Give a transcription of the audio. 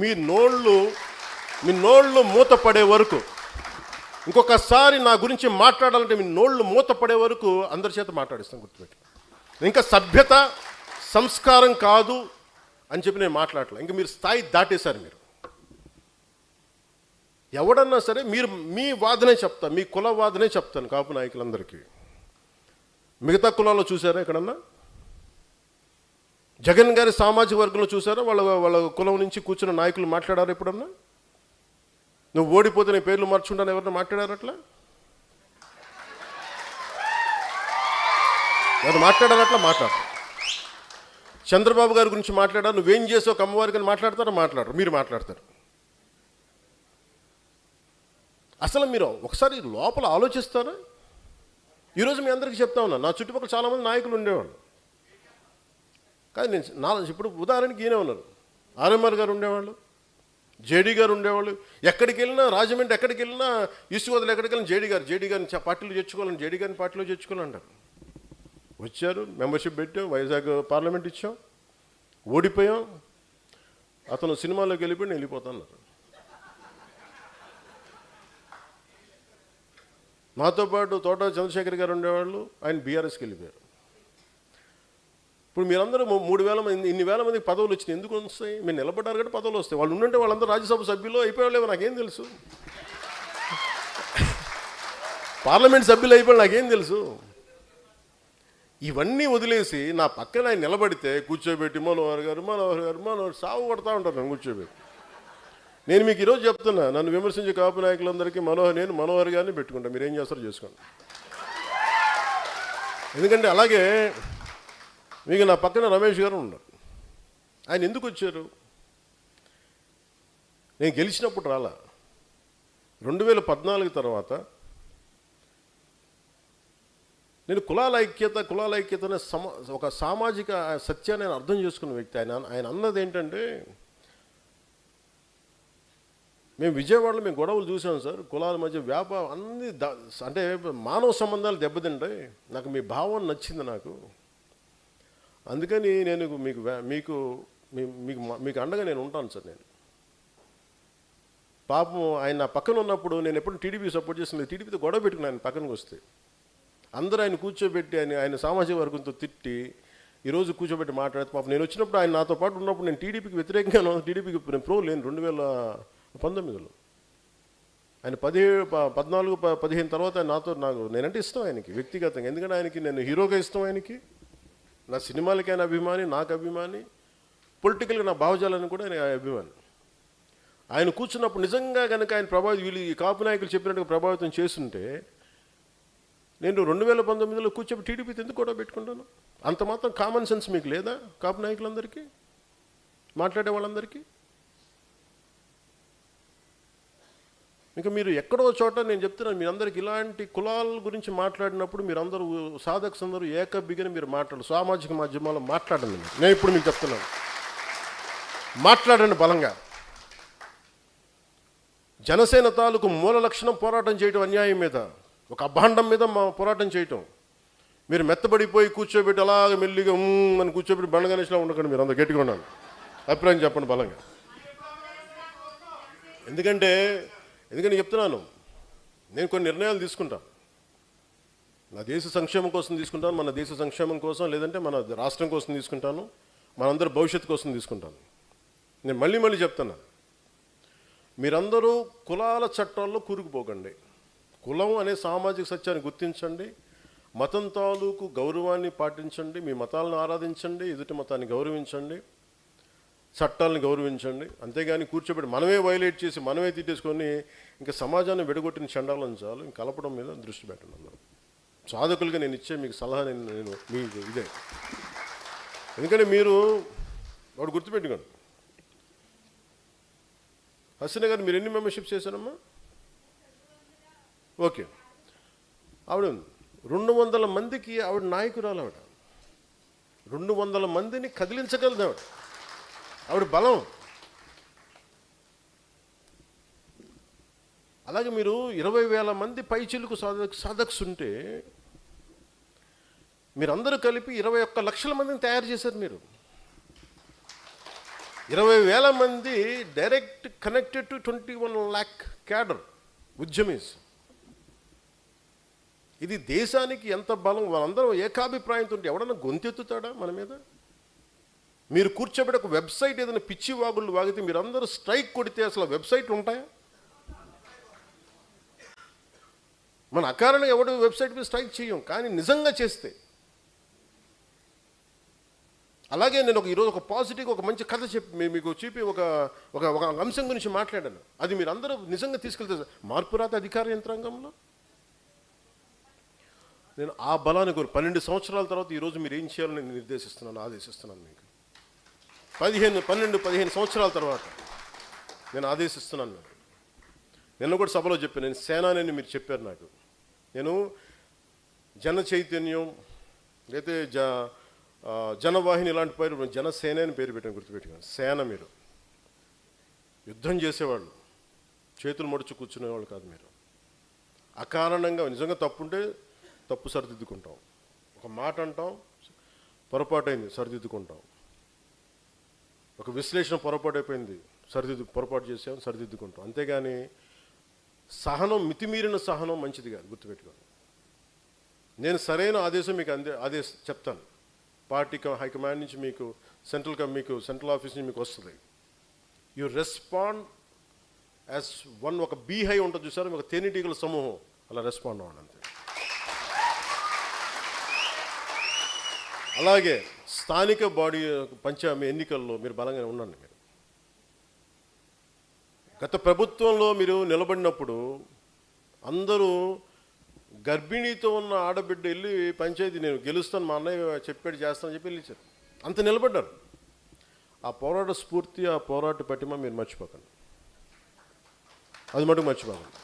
మీ నోళ్ళు మూతపడే వరకు, ఇంకొకసారి నా గురించి మాట్లాడాలంటే మీ నోళ్ళు మూతపడే వరకు అందరి చేత మాట్లాడిస్తాను, గుర్తుపెట్టి. ఇంకా సభ్యత సంస్కారం కాదు అని చెప్పి నేను మాట్లాడలే. ఇంకా మీరు స్థాయి దాటేశారు. మీరు ఎవడన్నా సరే మీరు మీ వాదనే చెప్తా, మీ కుల వాదనే చెప్తాను కాపు నాయకులందరికీ. మిగతా కులాల్లో చూసారా ఎక్కడన్నా? జగన్ గారి సామాజిక వర్గంలో చూసారా వాళ్ళ కులం నుంచి కూర్చున్న నాయకులు మాట్లాడారు ఎప్పుడన్నా? నువ్వు ఓడిపోతే నీ పేర్లు మార్చుకుంటాను ఎవరన్నా మాట్లాడారు అట్లా? ఎవరు మాట్లాడారు అట్లా? మాట్లాడరు. చంద్రబాబు గారి గురించి మాట్లాడారు, నువ్వేం చేసావు అమ్మవారికి అని మాట్లాడతారో? మాట్లాడరు. మీరు మాట్లాడతారు. అసలు మీరు ఒకసారి లోపల ఆలోచిస్తారా? ఈరోజు మీ అందరికీ చెప్తా ఉన్నా, నా చుట్టుపక్కల చాలామంది నాయకులు ఉండేవాళ్ళు. కానీ నేను ఇప్పుడు ఉదాహరణకి ఈయనే ఉన్నారు, ఆర్ఎంఆర్ గారు ఉండేవాళ్ళు, జేడీ గారు ఉండేవాళ్ళు. ఎక్కడికి వెళ్ళినా, రాజమండ్రి ఎక్కడికి వెళ్ళినా, ఈస్ట్ గోదావరి ఎక్కడికి వెళ్ళినా జేడీ గారిని పార్టీలో చేర్చుకోవాలని, జేడీ గారిని పార్టీలో చేర్చుకోవాలంటారు. వచ్చారు, మెంబర్షిప్ పెట్టాం, వైజాగ్ పార్లమెంట్ ఇచ్చాం, ఓడిపోయాం. అతను సినిమాలోకి వెళ్ళిపోయి నేను వెళ్ళిపోతాన్నారు. నాతో పాటు తోట చంద్రశేఖర్ గారు ఉండేవాళ్ళు, ఆయన బీఆర్ఎస్కి వెళ్ళిపోయారు. ఇప్పుడు మీరందరూ 3,000 మంది, ఇన్ని వేల మందికి పదవులు వచ్చినాయి. ఎందుకు వస్తాయి? మీరు నిలబడ్డారు కాబట్టి పదవులు వస్తాయి. వాళ్ళు ఉండంటే వాళ్ళందరూ రాజ్యసభ సభ్యులు అయిపోయాలేమో నాకేం తెలుసు, పార్లమెంట్ సభ్యులు అయిపోయి నాకేం తెలుసు. ఇవన్నీ వదిలేసి నా పక్కన ఆయన నిలబడితే కూర్చోబెట్టి మనోహర్ గారు సాగు కొడతా ఉంటారు నన్ను కూర్చోబెట్టి. నేను మీకు ఈరోజు చెప్తున్నా, నన్ను విమర్శించే కాపు నాయకులందరికీ మనోహర్ గారిని పెట్టుకుంటా, మీరేం చేస్తారో చేసుకోండి. ఎందుకంటే అలాగే మీకు నా పక్కన రమేష్ గారు ఉన్నారు. ఆయన ఎందుకు వచ్చారు? నేను గెలిచినప్పుడు రాలా. 2014 తర్వాత నేను కులాల ఐక్యత అనే ఒక సామాజిక సత్యాన్ని నేను అర్థం చేసుకున్న వ్యక్తి. ఆయన అన్నది ఏంటంటే, మేము విజయవాడలో మేము గొడవలు చూసాం సార్, కులాల మధ్య వ్యాపారం అన్నీ అంటే మానవ సంబంధాలు దెబ్బతింటాయి. నాకు మీ భావం నచ్చింది నాకు. అందుకని నేను మీకు అండగా నేను ఉంటాను సార్. నేను పాపం ఆయన నా పక్కన ఉన్నప్పుడు నేను ఎప్పుడు టీడీపీ సపోర్ట్ చేసిన, టీడీపీతో గొడవ పెట్టుకుని ఆయన పక్కనకి వస్తే అందరూ ఆయన కూర్చోబెట్టి ఆయన సామాజిక వర్గంతో తిట్టి ఈరోజు కూర్చోబెట్టి మాట్లాడితే, పాపం నేను వచ్చినప్పుడు ఆయన నాతో పాటు ఉన్నప్పుడు నేను టీడీపీకి వ్యతిరేకంగా, టీడీపీకి ప్రో లేను. 2019లో ఆయన 14-15 తర్వాత నేనంటే ఇష్టం ఆయనకి వ్యక్తిగతంగా. ఎందుకంటే ఆయనకి నేను హీరోగా ఇష్టం, ఆయనకి నా సినిమాలకి ఆయన అభిమాని, నాకు అభిమాని, పొలిటికల్గా నా భావజాలను కూడా ఆయన అభిమాని. ఆయన కూర్చున్నప్పుడు నిజంగా కనుక ఆయన వీళ్ళు ఈ కాపు నాయకులు చెప్పినట్టుగా ప్రభావితం చేస్తుంటే నేను 2019లో కూర్చొని టీడీపీతో ఎందుకు గొడవ పెట్టుకుంటాను? అంత మాత్రం కామన్ సెన్స్ మీకు లేదా కాపు నాయకులందరికీ, మాట్లాడే వాళ్ళందరికీ? ఇంకా మీరు ఎక్కడో చోట నేను చెప్తున్నాను, మీరందరికీ ఇలాంటి కులాల గురించి మాట్లాడినప్పుడు మీరందరూ సాధకులందరూ ఏకబిగిన మీరు మాట్లాడు, సామాజిక మాధ్యమాల్లో మాట్లాడండి. నేను ఇప్పుడు మీకు చెప్తున్నాను, మాట్లాడండి బలంగా. జనసేన తాలూకు మూల లక్షణం పోరాటం చేయడం, అన్యాయం మీద, ఒక అభాండం మీద పోరాటం చేయటం. మీరు మెత్తబడిపోయి కూర్చోబెట్టి అలాగే మెల్లిగా అని కూర్చోబెట్టి బండగణేష్లా ఉండకండి. మీరు అందరూ గట్టిగా ఉన్నాను, అభిప్రాయం చెప్పండి బలంగా. ఎందుకంటే చెప్తున్నాను, నేను కొన్ని నిర్ణయాలు తీసుకుంటాను. నా దేశ సంక్షేమం కోసం తీసుకుంటాను, మన దేశ సంక్షేమం కోసం, లేదంటే మన రాష్ట్రం కోసం తీసుకుంటాను, మనందరి భవిష్యత్తు కోసం తీసుకుంటాను. నేను మళ్ళీ చెప్తున్నాను, మీరందరూ కులాల చట్టాల్లో కూరుకుపోకండి. కులం అనే సామాజిక సత్యాన్ని గుర్తించండి, మతం తాలూకు గౌరవాన్ని పాటించండి, మీ మతాలను ఆరాధించండి, ఎదుటి మతాన్ని గౌరవించండి, చట్టాలను గౌరవించండి. అంతేగాని కూర్చోబెట్టి మనమే వైలేట్ చేసి మనమే తిట్టేసుకొని ఇంకా సమాజాన్ని విడగొట్టిన చండాలను చాలు. ఇంక కలపడం మీద దృష్టి పెట్టండి అందరూ. సాధకులుగా నేను ఇచ్చే మీకు సలహా నేను మీకు ఇదే. ఎందుకంటే మీరు వాడు గుర్తుపెట్టుకోండి, హసీనా గారు మీరు ఎన్ని మెంబర్షిప్స్ చేశారమ్మా? ఓకే, ఆవిడ 200 మందికి ఆవిడ నాయకురాలు. ఆవిడ 200 మందిని కదిలించగలదు. ఆవిడ బలం. అలాగే మీరు 20,000 మంది పైచిలుకు సాధక్స్ ఉంటే మీరందరూ కలిపి 21 లక్షల మందిని తయారు చేశారు. మీరు 20,000 మంది direct connected to 21 lakh cadre ఉద్యమీస్. ఇది దేశానికి ఎంత బలం. వాళ్ళందరూ ఏకాభిప్రాయంతో ఉంటే ఎవడన్నా గొంతెత్తుతాడా మన మీద? మీరు కూర్చోబెట్టి ఒక వెబ్సైట్ ఏదైనా పిచ్చి వాగుళ్ళు వాగితే మీరందరూ స్ట్రైక్ కొడితే అసలు వెబ్సైట్లు ఉంటాయా? మన అకారణంగా ఎవడు వెబ్సైట్ మీద స్ట్రైక్ చేయం, కానీ నిజంగా చేస్తే. అలాగే నేను ఈరోజు ఒక పాజిటివ్ ఒక మంచి కథ చెప్పి మీకు చూపి ఒక ఒక ఒక అంశం గురించి మాట్లాడాను. అది మీరు అందరూ నిజంగా తీసుకెళ్తే మార్పు రాత అధికార యంత్రాంగంలో నేను ఆ బలాన్ని 12 సంవత్సరాల తర్వాత ఈరోజు మీరు ఏం చేయాలని నేను నిర్దేశిస్తున్నాను, ఆదేశిస్తున్నాను. మీకు 15 సంవత్సరాల తర్వాత నేను ఆదేశిస్తున్నాను. నిన్న కూడా సభలో చెప్పాను, నేను సేనాని మీరు చెప్పారు నాకు. నేను జన చైతన్యం అయితే జనవాహిని ఇలాంటి పేరు, జనసేన అని పేరు పెట్టాను, గుర్తుపెట్టుకోండి. సేన మీరు యుద్ధం చేసేవాళ్ళు, చేతులు మడుచు కూర్చునేవాళ్ళు కాదు మీరు. అకారణంగా నిజంగా తప్పుంటే తప్పు సరిదిద్దుకుంటాం, ఒక మాట అంటాం పొరపాటైంది సరిదిద్దుకుంటాం, ఒక విశ్లేషణ పొరపాటు అయిపోయింది పొరపాటు చేసాం సరిదిద్దుకుంటాం. అంతేగాని సహనం, మితిమీరిన సహనం మంచిది కాదు, గుర్తుపెట్టుకోండి. నేను సరైన ఆదేశం మీకు చెప్తాను. పార్టీ హైకమాండ్ నుంచి మీకు సెంట్రల్ ఆఫీస్ నుంచి మీకు వస్తుంది. You respond as one. ఒక బీహై ఉంటుంది చూసారు, ఒక తేనెటీగల సమూహం, అలా రెస్పాండ్ అవ్వండి అంతే. అలాగే స్థానిక బాడీ ఎన్నికల్లో మీరు బలంగా ఉండండి. మీరు గత ప్రభుత్వంలో మీరు నిలబడినప్పుడు అందరూ గర్భిణీతో ఉన్న ఆడబిడ్డ వెళ్ళి పంచాయతీ నేను గెలుస్తాను, మా అన్నయ్య చెప్పాడు చేస్తానని చెప్పి వెళ్ళిచ్చారు. అంత నిలబడ్డారు. ఆ పోరాట స్ఫూర్తి, ఆ పోరాట పటిమ మీరు మర్చిపోకండి, అది మటుకు మర్చిపోకండి.